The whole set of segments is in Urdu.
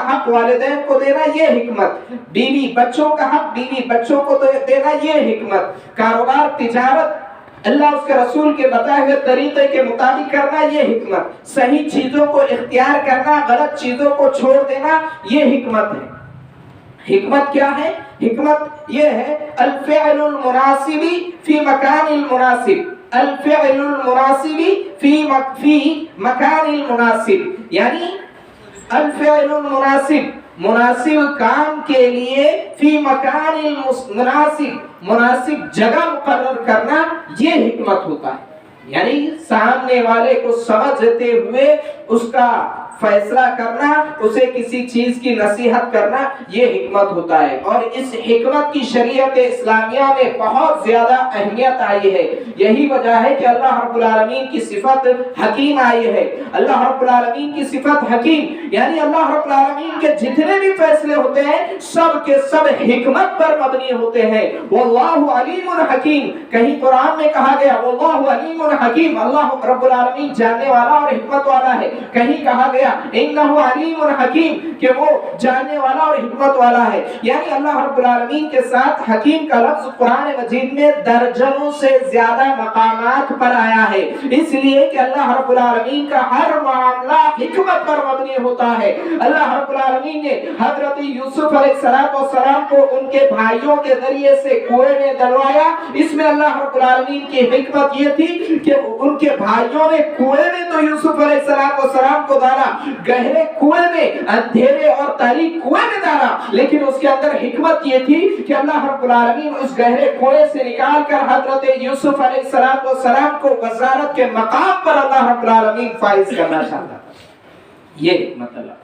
حق والدین کو دینا یہ حکمت، بیوی بچوں کا حق بیوی بچوں کو دینا یہ حکمت، کاروبار تجارت اللہ اس کے رسول کے بتائے ہوئے طریقے کے مطابق کرنا یہ حکمت، صحیح چیزوں کو اختیار کرنا غلط چیزوں کو چھوڑ دینا یہ حکمت ہے۔ حکمت کیا ہے؟ حکمت یہ ہے الفعل المناسب فی مکان المناسب، الفعل المناسب فی مکان المناسب، یعنی الفعل المناسب مناسب کام کے لیے فی مکان المناسب مناسب جگہ مقرر کرنا یہ حکمت ہوتا ہے، یعنی سامنے والے کو سمجھتے ہوئے اس کا فیصلہ کرنا، اسے کسی چیز کی نصیحت کرنا یہ حکمت ہوتا ہے۔ اور اس حکمت کی شریعت اسلامیہ میں بہت زیادہ اہمیت آئی ہے، یہی وجہ ہے کہ اللہ رب العالمین کی صفت حکیم آئی ہے۔ اللہ رب العالمین کی صفت حکیم یعنی اللہ رب العالمین کے جتنے بھی فیصلے ہوتے ہیں سب کے سب حکمت پر مبنی ہوتے ہیں۔ واللہ علیم حکیم، کہیں قرآن میں کہا گیا واللہ علیم حکیم، اللہ رب العالمین جاننے والا اور حکمت والا ہے، کہیں کہا گیا انہ علیم حکیم کہ وہ جاننے والا اور حکمت والا ہے، یعنی اللہ رب العالمین کے ساتھ حکیم کا لفظ قرآن مجید میں درجنوں سے زیادہ مقامات پر آیا ہے، اس لیے کہ اللہ رب العالمین کا ہر معاملہ حکمت پر مبنی ہوتا ہے۔ اللہ رب العالمین نے حضرت یوسف علیہ السلام کو ان کے بھائیوں کے ذریعے سے کنویں میں ڈلوایا، اس میں اللہ رب العالمین کی حکمت یہ تھی کہ ان کے بھائیوں نے کنویں میں تو یوسف علیہ السلام کو ڈالا، گہرے کنویں میں اندھیرے اور تاریک کنویں میں ڈالا، لیکن اس کے اندر حکمت یہ تھی کہ اللہ رب العالمین اس گہرے کنویں سے نکال کر حضرت یوسف علیہ السلام کو وزارت کے مقام پر اللہ رب العالمین فائز کرنا چاہتا تھا۔ یہ حکمت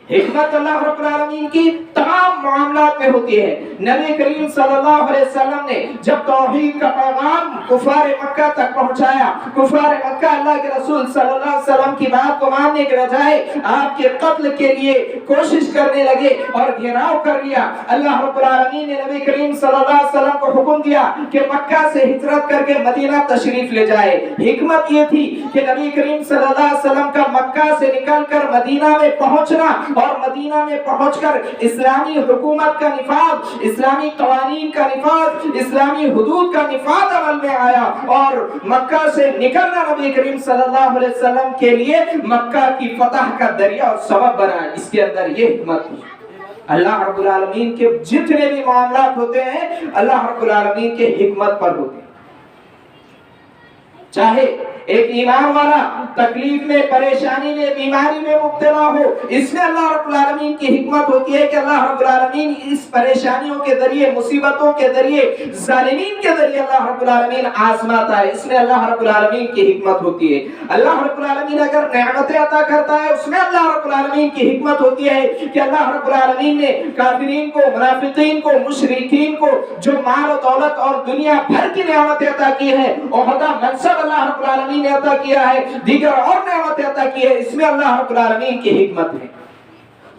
حکمت اللہ رب العالمین کی تمام معاملات میں ہوتی ہے۔ نبی کریم صلی اللہ علیہ وسلم نے جب توحید کا پیغام کفار مکہ تک پہنچایا، کفار مکہ اللہ کے رسول صلی اللہ علیہ وسلم کی بات کو ماننے کے بجائے آپ کے قتل کے لیے کوشش کرنے لگے اور گھیراؤ کر لیا۔ اللہ رب العالمین نے نبی کریم صلی اللہ علیہ وسلم کو حکم دیا کہ مکہ سے ہجرت کر کے مدینہ تشریف لے جائے۔ حکمت یہ تھی کہ نبی کریم صلی اللہ علیہ وسلم کا مکہ سے نکل کر مدینہ میں پہنچنا اور مدینہ میں پہنچ کر اسلامی حکومت کا نفاذ، اسلامی قوانین کا نفاذ، اسلامی حدود کا نفاذ عمل میں آیا، اور مکہ سے نکلنا نبی کریم صلی اللہ علیہ وسلم کے لیے مکہ کی فتح کا ذریعہ اور سبب بنا۔ اس کے اندر یہ حکمت ہے۔ اللہ رب العالمین کے جتنے بھی معاملات ہوتے ہیں اللہ رب العالمین کے حکمت پر ہوتے ہیں۔ چاہے ایک ایمان والا تکلیف میں، پریشانی میں، بیماری میں مبتلا ہو، اس میں اللہ رب العالمین کی حکمت ہوتی ہے کہ اللہ رب العالمین اس پریشانیوں کے ذریعے، مصیبتوں کے ذریعے، ظالمین کے ذریعے اللہ رب العالمین آزماتا ہے، اس میں اللہ رب العالمین کی حکمت ہوتی ہے۔ اللہ رب العالمین اگر نعمتیں عطا کرتا ہے اس میں اللہ رب العالمین کی حکمت ہوتی ہے کہ اللہ رب العالمین نے کافرین کو، منافقین کو، مشرکین کو جو مال و دولت اور دنیا بھر کی نعمتیں عطا کی ہے، عہدہ منصب اللہ رب العالمین نے عطا کیا ہے، دیگر اور نعمتیں عطا کی ہے، اس میں اللہ رب العالمین کی حکمت ہے۔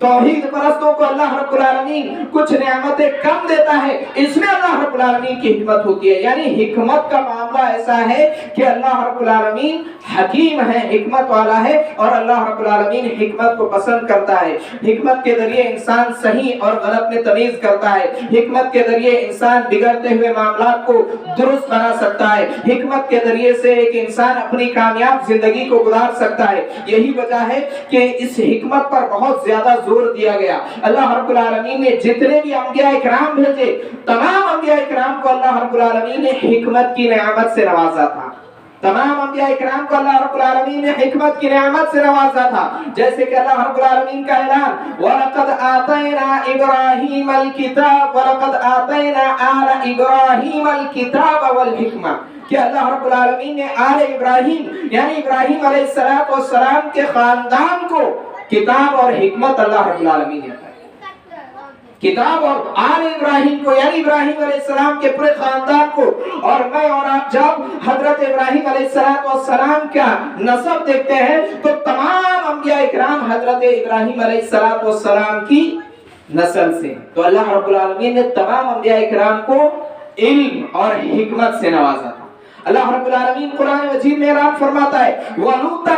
توحید پرستوں کو اللہ رب العالمین کچھ نعمتیں کم دیتا ہے، اس میں اللہ رب العالمین کی حکمت ہوتی ہے۔ یعنی حکمت کا معاملہ ایسا ہے کہ اللہ رب العالمین حکیم ہے، حکمت والا ہے، اور اللہ رب العالمین حکمت کو پسند کرتا ہے۔ حکمت کے ذریعے انسان صحیح اور غلط میں تمیز کرتا ہے، حکمت کے ذریعے انسان بگڑتے ہوئے معاملات کو درست بنا سکتا ہے، حکمت کے ذریعے سے ایک انسان اپنی کامیاب زندگی کو گزار سکتا ہے۔ یہی وجہ ہے کہ اس حکمت پر بہت زیادہ زور دیا گیا۔ اللہ رب العالمین نے جتنے بھی انبیاء اکرام بھیجے، تمام انبیاء اکرام کو اللہ رب العالمین نے حکمت کی نعمت سے نوازا تھا۔ تمام انبیاء اکرام کو اللہ رب العالمین نے حکمت کی نعمت سے نوازا تھا، جیسے کہ اللہ رب العالمین کا اعلان وَلَقَدْ آتَيْنَا إِبْرَاهِيمَ الْكِتَابَ وَلَقَدْ آتَيْنَا آلَ إِبْرَاهِيمَ الْكِتَابَ وَالْحِكْمَةَ، کہ اللہ رب العالمین نے آل ابراہیم یعنی ابراہیم علیہ السلام کے خاندان کو کتاب اور حکمت اللہ رب العالمین نے عطا کی۔ کتاب اور آل ابراہیم کو یعنی ابراہیم علیہ السلام کے پورے خاندان کو، اور میں اور آپ جب حضرت ابراہیم علیہ السلام کا نسب دیکھتے ہیں تو تمام انبیاء اکرام حضرت ابراہیم علیہ السلام کی نسل سے، تو اللہ رب العالمین نے تمام انبیاء اکرام کو علم اور حکمت سے نوازا تھا۔ اللہ رب العالمین قرآن مجید میں اعلان فرماتا ہے وَلُوطًا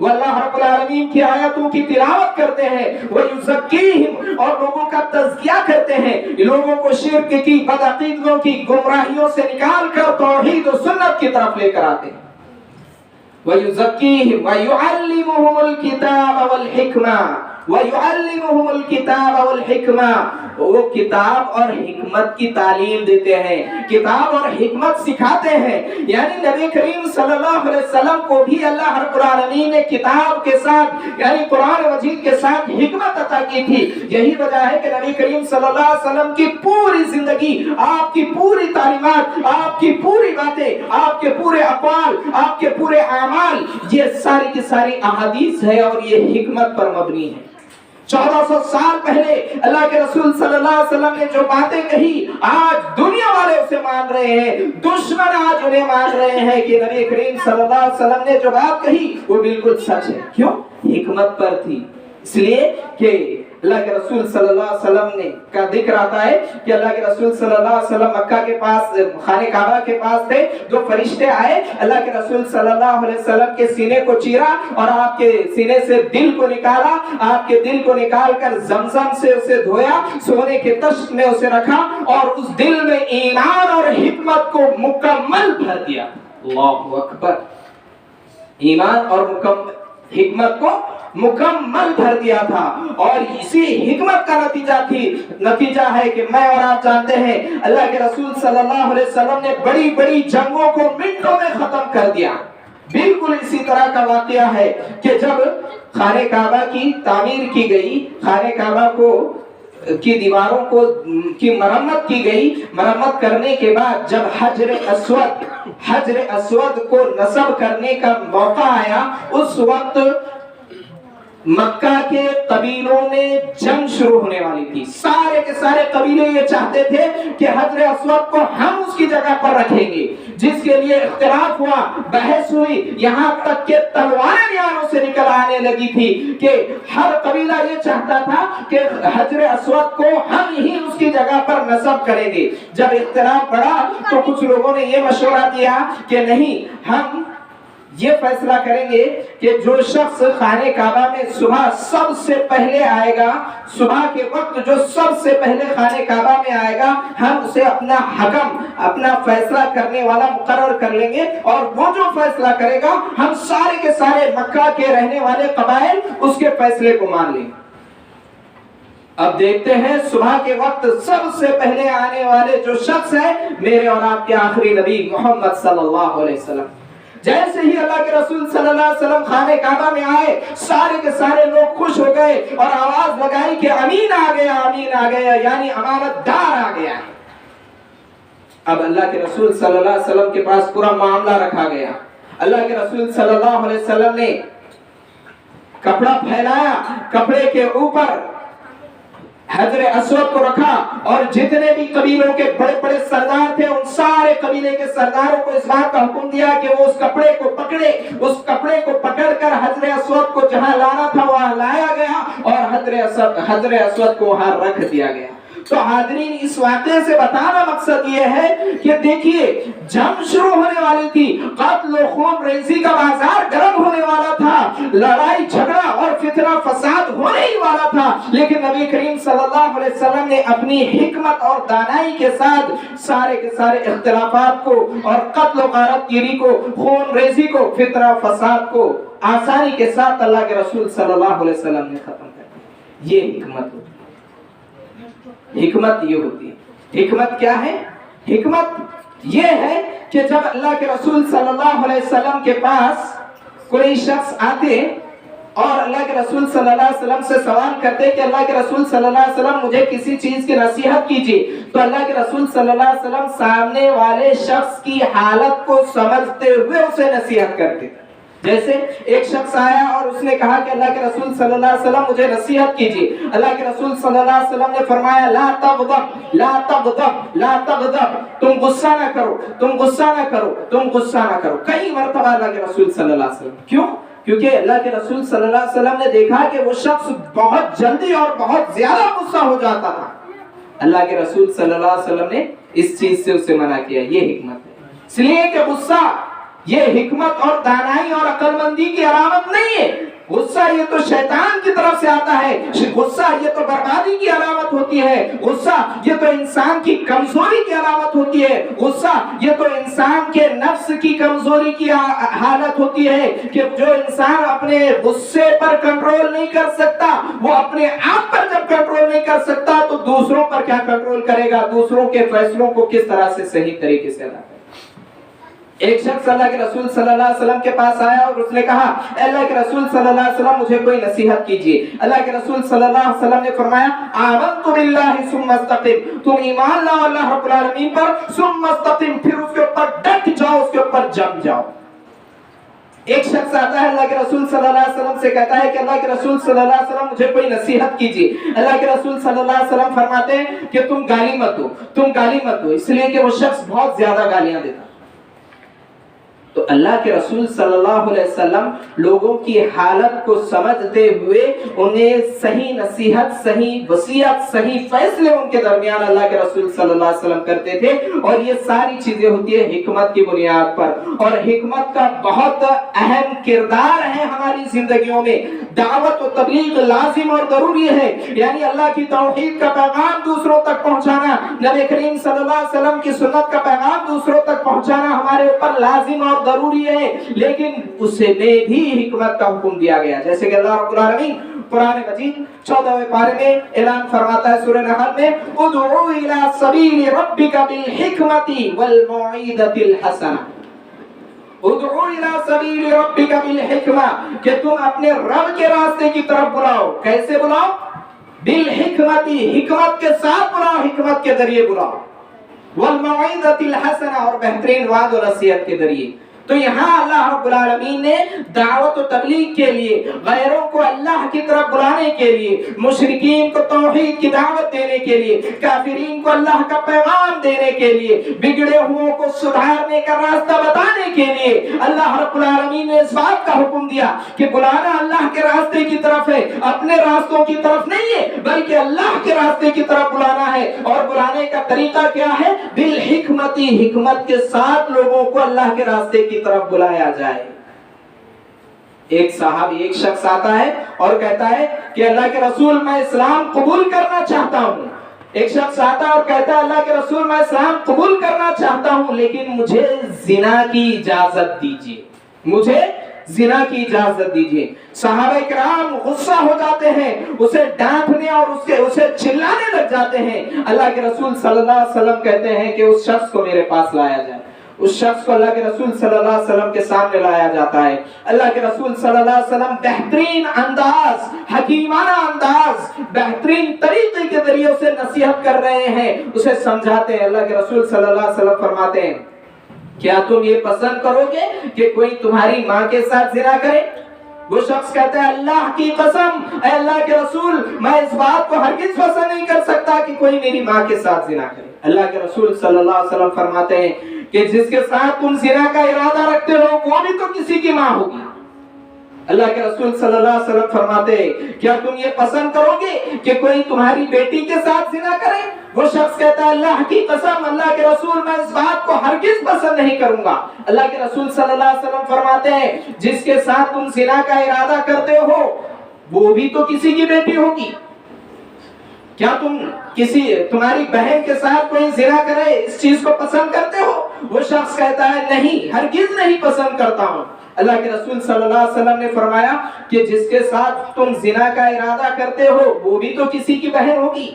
وہ اللہ رب العالمین کی آیتوں کی تلاوت کرتے ہیں، وَيُزَكِّيهِمْ اور لوگوں کا تزکیہ کرتے ہیں، لوگوں کو شرک کی، بدعقیدوں کی گمراہیوں سے نکال کر توحید و سنت کی طرف لے کر آتے ہیں۔ وَيُزَكِّيهِمْ وَيُعَلِّمُهُمُ الْكِتَابَ وَالْحِكْمَةَ وَيُعَلِّمُهُمُ الْكِتَابَ وَالْحِكْمَةَ وہ کتاب اور حکمت کی تعلیم دیتے ہیں، کتاب اور حکمت سکھاتے ہیں۔ یعنی نبی کریم صلی اللہ علیہ وسلم کو بھی اللہ رب العالمین نے کتاب کے ساتھ یعنی قرآن مجید کے ساتھ حکمت عطا کی تھی۔ یہی وجہ ہے کہ نبی کریم صلی اللہ علیہ وسلم کی پوری زندگی، آپ کی پوری تعلیمات، آپ کی پوری باتیں، آپ کے پورے اقوال، آپ کے پورے اعمال، یہ ساری کی ساری احادیث ہے اور یہ حکمت پر مبنی ہے۔ 1400 سال پہلے اللہ کے رسول صلی اللہ علیہ وسلم نے جو باتیں کہی، آج دنیا والے اسے مان رہے ہیں، دشمن آج انہیں مان رہے ہیں کہ نبی کریم صلی اللہ علیہ وسلم نے جو بات کہی وہ بالکل سچ ہے۔ کیوں؟ حکمت پر تھی۔ اس لیے کہ اللہ کے رسول صلی اللہ علیہ وسلم نے کا ذکر آتا ہے کہ اللہ کے رسول صلی اللہ علیہ وسلم مکہ کے پاس خانہ کعبہ کے پاس تھے، جو فرشتے آئے، اللہ کے رسول صلی اللہ علیہ وسلم کے سینے کو چیرا اور آپ کے سینے سے دل کو نکالا، آپ کے دل کو نکال کر زمزم سے اسے دھویا، سونے کے تشت میں اسے رکھا اور اس دل میں ایمان اور حکمت کو مکمل بھر دیا۔ اللہ اکبر! ایمان اور حکمت کو مکمل بھر دیا تھا، اور اسی حکمت کا نتیجہ ہے کہ میں اور آپ جانتے ہیں اللہ کے رسول صلی اللہ علیہ وسلم نے بڑی بڑی جنگوں کو منٹوں میں ختم کر دیا۔ بالکل اسی طرح کا واقعہ ہے کہ جب خانہ کعبہ کی تعمیر کی گئی، خانہ کعبہ کی دیواروں کی مرمت کی گئی، مرمت کرنے کے بعد جب حجر اسود کو نصب کرنے کا موقع آیا، اس وقت مکہ کے قبیلوں میں جنگ شروع ہونے والی تھی۔ سارے کے سارے قبیلے یہ چاہتے تھے کہ حجر اسود کو ہم اس کی جگہ پر رکھیں گے، جس کے لیے اختلاف ہوا، بحث ہوئی، یہاں تک کہ تلواریں نیانوں سے نکل آنے لگی تھی کہ ہر قبیلہ یہ چاہتا تھا کہ حجر اسود کو ہم ہی اس کی جگہ پر نصب کریں گے۔ جب اختلاف بڑھا تو کچھ لوگوں نے یہ مشورہ دیا کہ نہیں، ہم یہ فیصلہ کریں گے کہ جو شخص خانہ کعبہ میں صبح سب سے پہلے آئے گا، صبح کے وقت جو سب سے پہلے خانہ کعبہ میں آئے گا، ہم اسے اپنا حکم، اپنا فیصلہ کرنے والا مقرر کر لیں گے، اور وہ جو فیصلہ کرے گا ہم سارے کے سارے مکہ کے رہنے والے قبائل اس کے فیصلے کو مان لیں گے۔ اب دیکھتے ہیں صبح کے وقت سب سے پہلے آنے والے جو شخص ہیں، میرے اور آپ کے آخری نبی محمد صلی اللہ علیہ وسلم۔ جیسے ہی اللہ کے رسول صلی اللہ علیہ وسلم خانہ کعبہ میں آئے، سارے کے سارے لوگ خوش ہو گئے اور آواز لگائی کہ امین آ گیا، امین آ گیا، یعنی امانت دار آ گیا۔ اب اللہ کے رسول صلی اللہ علیہ وسلم کے پاس پورا معاملہ رکھا گیا۔ اللہ کے رسول صلی اللہ علیہ وسلم نے کپڑا پھیلایا، کپڑے کے اوپر حجر اسود کو رکھا، اور جتنے بھی قبیلوں کے بڑے بڑے سردار تھے ان سارے قبیلے کے سرداروں کو اس بات کا حکم دیا کہ وہ اس کپڑے کو پکڑے، اس کپڑے کو پکڑ کر حجر اسود کو جہاں لانا تھا وہاں لایا گیا اور حجر اسود کو وہاں رکھ دیا گیا۔ تو حاضرین، اس واقعے سے بتانا مقصد یہ ہے کہ دیکھیے جنگ شروع ہونے والی تھی، قتل و خون ریزی کا بازار گرم ہونے والا تھا، لڑائی جھگڑا اور فتنہ فساد ہونے ہی والا تھا، لیکن نبی کریم صلی اللہ علیہ وسلم نے اپنی حکمت اور دانائی کے ساتھ سارے کے سارے اختلافات کو اور قتل و غارت گیری کو، خون ریزی کو، فتنہ فساد کو آسانی کے ساتھ اللہ کے رسول صلی اللہ علیہ وسلم نے ختم کر دیا۔ یہ حکمت ہوتی ہے۔ حکمت یہ ہوتی ہے۔ حکمت کیا ہے؟ حکمت یہ ہے کہ جب اللہ کے رسول صلی اللہ علیہ وسلم کے پاس کوئی شخص آتے اور اللہ کے رسول صلی اللہ علیہ وسلم سے سوال کرتے کہ اللہ کے رسول صلی اللہ علیہ وسلم مجھے کسی چیز کی نصیحت کیجیے، تو اللہ کے رسول صلی اللہ علیہ وسلم سامنے والے شخص کی حالت کو سمجھتے ہوئے اسے نصیحت کرتے۔ جیسے ایک شخص آیا اور اس نے کہا کہ اللہ کے رسول صلی اللہ علیہ وسلم مجھے نصیحت کیجیے، اللہ کے رسول صلی اللہ علیہ وسلم نے فرمایا لا تغضب لا تغضب لا تغضب، تم غصہ نہ کرو، تم غصہ نہ کرو، تم غصہ نہ کرو، کئی مرتبہ اللہ کے رسول صلی اللہ علیہ وسلم۔ کیوں؟ کیونکہ اللہ کے رسول صلی اللہ علیہ وسلم نے دیکھا کہ وہ شخص بہت جلدی اور بہت زیادہ غصہ ہو جاتا تھا۔ اللہ کے رسول صلی اللہ علیہ وسلم نے اس چیز سے اسے منع کیا۔ یہ حکمت ہے، اس لیے کہ غصہ یہ حکمت اور دانائی اور عقل مندی کی علامت نہیں ہے. غصہ یہ تو شیطان کی طرف سے آتا ہے. غصہ یہ تو بربادی کی علامت ہوتی ہے. غصہ یہ تو انسان کی کمزوری کی علامت ہوتی ہے. غصہ یہ تو انسان کے نفس کی کمزوری کی حالت ہوتی ہے کہ جو انسان اپنے غصے پر کنٹرول نہیں کر سکتا وہ اپنے آپ پر جب کنٹرول نہیں کر سکتا تو دوسروں پر کیا کنٹرول کرے گا؟ دوسروں کے فیصلوں کو کس طرح سے صحیح طریقے سے ادا کرے. ایک شخص اللہ کے رسول صلی اللہ علیہ وسلم کے پاس آیا اور اس نے کہا اے اللہ کے رسول صلی اللہ علیہ وسلم مجھے کوئی نصیحت کیجیے. اللہ کے رسول صلی اللہ علیہ وسلم نے فرمایا آمنت باللہ ثم استقم، تم ایمان لاؤ اللہ رب العالمین پر، ثم استقم، پھر اس کے اوپر ڈٹ جاؤ، اس کے اوپر جم جاؤ. ایک شخص آتا ہے اللہ کے رسول صلی اللہ علیہ وسلم سے کہتا ہے کہ اللہ کے رسول صلی اللہ علیہ وسلم مجھے کوئی نصیحت کیجیے. اللہ کے رسول صلی اللہ علیہ وسلم فرماتے ہیں کہ تم گالی مت دو، تم گالی مت دو، اس لیے کہ وہ شخص بہت زیادہ گالیاں دیتا. تو اللہ کے رسول صلی اللہ علیہ وسلم لوگوں کی حالت کو سمجھتے ہوئے انہیں صحیح نصیحت، صحیح وصیت، صحیح فیصلے ان کے درمیان اللہ کے رسول صلی اللہ علیہ وسلم کرتے تھے. اور یہ ساری چیزیں ہوتی ہے حکمت کی بنیاد پر. اور حکمت کا بہت اہم کردار ہے ہماری زندگیوں میں. دعوت و تبلیغ لازم اور ضروری ہے، یعنی اللہ کی توحید کا پیغام دوسروں تک پہنچانا، نبی کریم صلی اللہ علیہ وسلم کی سنت کا پیغام دوسروں تک پہنچانا ہمارے اوپر لازم اور ضروری ہے. لیکن اسے میں بھی حکمت کا حکم دیا گیا، جیسے کہ اللہ رب العالمین قرآن مجید 14ویں پارے میں اعلان فرماتا ہے سورہ نحل میں ادعو الی سبیل ربک بالحکمت والموعظۃ الحسنہ. ادعو الی سبیل ربک بالحکمہ، کہ تم اپنے رب کے راستے کی طرف بلاؤ. کیسے بلاؤ؟ بالحکمت، حکمت کے ساتھ بلاؤ، حکمت کے ذریعے بلاؤ. والموعظۃ الحسنہ، اور بہترین وعظ و نصیحت کے ذریعے. تو یہاں اللہ رب العالمین نے دعوت و تبلیغ کے لیے، غیروں کو اللہ کی طرف بلانے کے لیے، مشرکین کو توحید کی دعوت دینے کے لیے، کافرین کو اللہ کا پیغام دینے کے لیے، بگڑے ہوئوں کو سدھارنے کا راستہ بتانے کے لیے اللہ رب العالمین نے اس بات کا حکم دیا کہ بلانا اللہ کے راستے کی طرف ہے، اپنے راستوں کی طرف نہیں ہے، بلکہ اللہ کے راستے کی طرف بلانا ہے. اور بلانے کا طریقہ کیا ہے؟ بالحکمت، حکمت کے ساتھ لوگوں کو اللہ کے راستے کی طرف بلایا جائے. ایک صحابی، ایک شخص آتا ہے اور کہتا ہے کہ اللہ کے رسول میں اسلام قبول کرنا چاہتا ہوں. ایک شخص آتا ہے اور کہتا ہے اللہ کے رسول میں اسلام قبول کرنا چاہتا ہوں لیکن مجھے زنا کی اجازت دیجیے، مجھے زنا کی اجازت دیجیے. صحابہ کرام غصہ ہو جاتے ہیں، اسے ڈانٹنے اور اسے چلانے لگ جاتے ہیں. اللہ کے رسول صلی اللہ علیہ وسلم کہتے ہیں کہ اس شخص کو میرے پاس لایا جائے. اس شخص کو اللہ کے رسول صلی اللہ علیہ وسلم کے سامنے لایا جاتا ہے. اللہ کے رسول صلی اللہ علیہ وسلم بہترین انداز، حکیمانہ انداز، بہترین طریقے کے ذریعے اسے نصیحت کر رہے ہیں، اسے سمجھاتے ہیں. اللہ کے رسول صلی اللہ علیہ وسلم فرماتے ہیں کیا تم یہ پسند کرو گے کہ کوئی تمہاری ماں کے ساتھ زنا کرے؟ وہ شخص کہتا ہے اللہ کی قسم اے اللہ کے رسول میں اس بات کو ہرگز پسند نہیں کر سکتا کہ کوئی میری ماں کے ساتھ زنا کرے. اللہ کے رسول صلی اللہ علیہ وسلم فرماتے ہیں کہ جس کے ساتھ تم زنا کا ارادہ رکھتے ہو وہ بھی تو کسی کی ماں ہوگی. اللہ کے رسول صلی اللہ علیہ وسلم فرماتے ہیں کیا تم یہ پسند کرو گے کہ کوئی تمہاری بیٹی کے ساتھ زنا کرے؟ وہ شخص کہتا ہے اللہ کی قسم اللہ کے رسول میں اس بات کو ہرگز پسند نہیں کروں گا. اللہ کے رسول صلی اللہ علیہ وسلم فرماتے ہیں جس کے ساتھ تم زنا کا ارادہ کرتے ہو وہ بھی تو کسی کی بیٹی ہوگی. کیا تم تمہاری بہن کے ساتھ کوئی زنا کرے اس چیز کو پسند کرتے ہو؟ وہ شخص کہتا ہے نہیں، ہرگز نہیں پسند کرتا ہوں. اللہ کے رسول صلی اللہ علیہ وسلم نے فرمایا کہ جس کے ساتھ تم زنا کا ارادہ کرتے ہو وہ بھی تو کسی کی بہن ہوگی.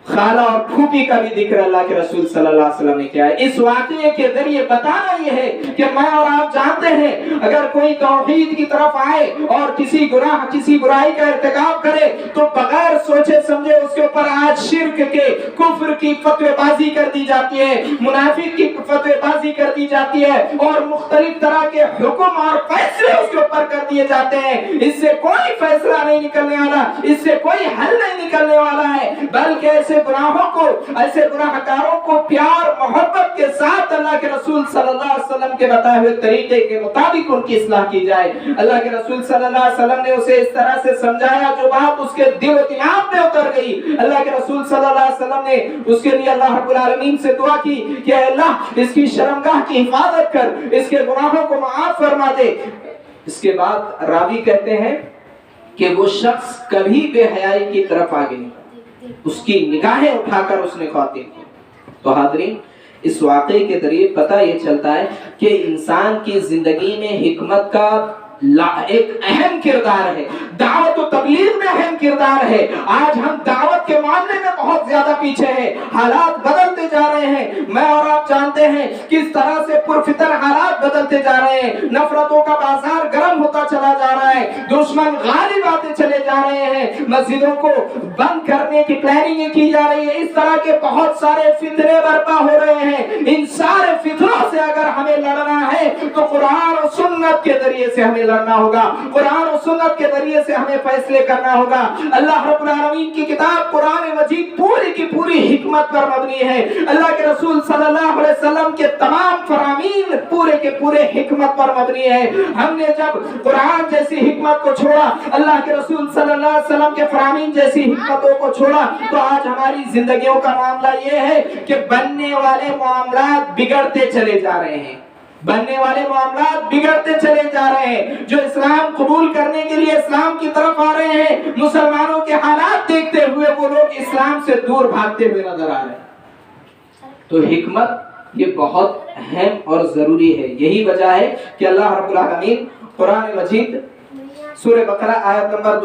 خالہ اور پھوپھی کا بھی ذکر اللہ کے رسول صلی اللہ علیہ وسلم نے کیا ہے. اس واقعے کے ذریعے بتانا یہ ہے کہ میں اور آپ جانتے ہیں اگر کوئی توحید کی طرف آئے اور کسی گناہ کسی برائی کا ارتکاب کرے تو بغیر سوچے سمجھے اس کے اوپر آج شرک کے کفر کی فتوی بازی کر دی جاتی ہے، منافق کی فتوی بازی کر دی جاتی ہے اور مختلف طرح کے حکم اور فیصلے اس کے اوپر کر دیے جاتے ہیں. اس سے کوئی فیصلہ نہیں نکلنے والا، اس سے کوئی حل نہیں نکلنے والا ہے، بلکہ ایسے گناہوں کو، ایسے گناہگاروں کو پیار محبت کے ساتھ اللہ کے رسول صلی اللہ علیہ وسلم کے کے بتائے ہوئے طریقے کے مطابق ان کی اصلاح کی جائے. اللہ کے رسول صلی اللہ علیہ وسلم نے اسے اس طرح سے سمجھایا جو بات اس کے دل و دماغ میں اتر گئی. اللہ کے رسول صلی اللہ علیہ وسلم نے اس کے لیے اللہ رب العالمین سے دعا کی کہ اے اللہ اس کی شرمگاہ کی حفاظت کر, اس کے گناہوں کو معاف فرما دے. اس کے بعد راوی کہتے ہیں کہ وہ شخص کبھی بے حیائی کی طرف آگے نہیں, اس کی نگاہیں اٹھا کر اس نے خواتین کی. تو حاضرین, اس واقعے کے ذریعے پتہ یہ چلتا ہے کہ انسان کی زندگی میں حکمت کا ایک اہم کردار ہے, دعوت و تبلیغ میں اہم کردار ہے. آج ہم دعوت کے معاملے میں بہت زیادہ پیچھے ہیں, حالات بدلتے جا رہے ہیں. میں اور آپ جانتے ہیں کس طرح سے پرفتن حالات بدلتے جا رہے ہیں, نفرتوں کا بازار گرم ہوتا چلا جا رہا ہے, دشمن غالب آتے چلے جا رہے ہیں, مسجدوں کو بند کرنے کی پلاننگ کی جا رہی ہے. اس طرح کے بہت سارے فتنے برپا ہو رہے ہیں. ان سارے فتنوں سے اگر ہمیں لڑنا ہے تو قرآن اور سنت کے ذریعے سے ہمیں لڑنا ہوگا, قرآن و سنت کے ذریعے سے ہمیں فیصلے کرنا ہوگا. اللہ رب العالمین کی کتاب قرآن مجید پوری کی پوری حکمت پر مبنی ہے. اللہ کے رسول صلی اللہ علیہ وسلم کے تمام فرامین پورے کے پورے حکمت پر مبنی ہے. ہم نے جب قرآن جیسی حکمت کو چھوڑا, اللہ کے رسول صلی اللہ علیہ وسلم کے فرامین جیسی حکمتوں کو چھوڑا, تو آج ہماری زندگیوں کا معاملہ یہ ہے کہ بننے والے معاملات بگڑتے چلے جا رہے ہیں, بننے والے معاملات بگڑتے چلے جا رہے ہیں. جو اسلام قبول کرنے کے لیے اسلام کی طرف آ رہے ہیں, مسلمانوں کے حالات دیکھتے ہوئے وہ لوگ اسلام سے دور بھاگتے ہوئے نظر آ رہے ہیں. تو حکمت یہ بہت اہم اور ضروری ہے. یہی وجہ ہے کہ اللہ رب العالمین قرآن مجید سورہ بقرہ آیت نمبر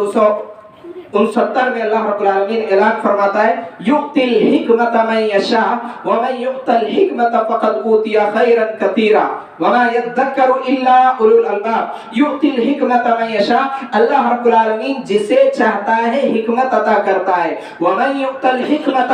269 میں اللہ رب العالمین اعلان فرماتا ہے, یؤتی الحکمت من یشاء ومن یؤت الحکمت فقد اوتی خیرا کثیرا وما یذکر الا اولو الالباب. یؤتی الحکمت من یشاء, اللہ رب العالمین جسے چاہتا ہے حکمت عطا کرتا ہے. ومن یؤت الحکمت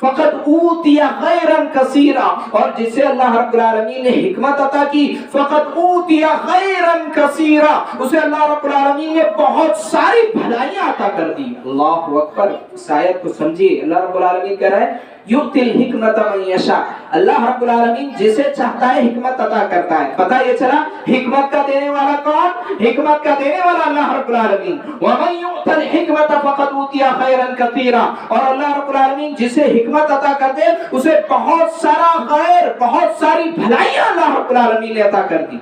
فقد اوتی خیرا کثیرا, اور جسے اللہ رب العالمین نے حکمت عطا کی فقد اوتی خیرا کثیرا, اسے اللہ رب العالمین نے بہت ساری بھلائیاں عطا کر دی. اللہ اکبر. اس آیت کو سمجھیے, اللہ رب العالمین کہہ رہا ہے یؤتی الحکمت من یشاء, اللہ رب العالمین جسے چاہتا ہے حکمت عطا کرتا ہے. پتہ یہ چلا حکمت کا دینے والا کون؟ حکمت کا دینے والا اللہ رب العالمین. ومن یؤت الحکمت فقد اوتی خیرا کثیرا, اور اللہ رب العالمین جسے حکمت عطا کر دے اسے بہت سارا خیر, بہت ساری بھلائیاں اللہ رب العالمین نے عطا کر دی.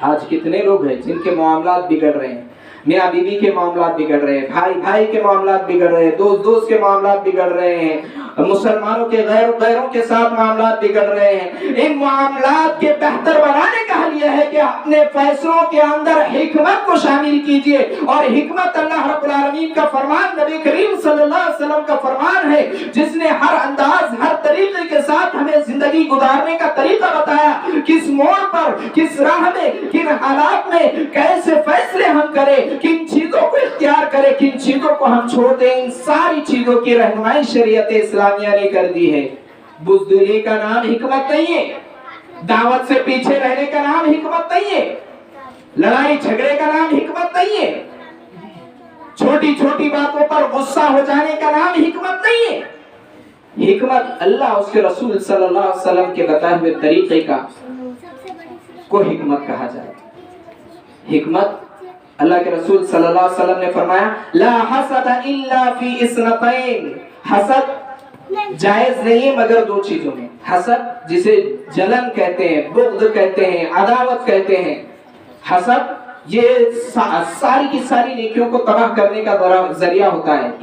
آج کتنے لوگ ہیں جن کے معاملات بگڑ رہے ہیں, میاں بیوی کے معاملات بگڑ رہے ہیں, بھائی بھائی کے معاملات بگڑ رہے ہیں, دوست دوست کے معاملات بگڑ رہے ہیں, مسلمانوں کے غیروں کے ساتھ معاملات بگڑ رہے ہیں. ان معاملات کے بہتر بنانے کا حل یہ ہے کہ اپنے فیصلوں کے اندر حکمت کو شامل کیجئے, اور حکمت اللہ رب العالمین کا فرمان, نبی کریم صلی اللہ علیہ وسلم کا فرمان ہے, جس نے ہر انداز ہر طریقے کے ساتھ ہمیں زندگی گزارنے کا طریقہ بتایا, کس موڑ پر, کس راہ میں, کن حالات میں کیسے فیصلے ہم کریں, کن چیزوں کو اختیار کریں, کن چیزوں کو ہم چھوڑ دیں. ان ساری چیزوں کی رہنمائی شریعت اسلامیہ نے کر دی ہے. بزدلی کا نام حکمت نہیں ہے, دعوت سے پیچھے رہنے کا نام حکمت نہیں ہے, لڑائی جھگڑے کا نام حکمت نہیں ہے, چھوٹی چھوٹی باتوں پر غصہ ہو جانے کا نام حکمت نہیں ہے. حکمت اللہ اس کے رسول صلی اللہ علیہ وسلم کے بتائے ہوئے طریقے کا کو حکمت کہا جائے. حکمت اللہ کے رسول صلی اللہ علیہ وسلم نے فرمایا لا حسد الا فی اثنتین, حسد جائز نہیں ہے مگر دو چیزوں میں. حسد جسے جلن کہتے ہیں, بغض کہتے ہیں, عداوت کہتے ہیں. حسد یہ ساری کی ساری نیکیوں کو تباہ کرنے کا ذریعہ ہوتا ہے.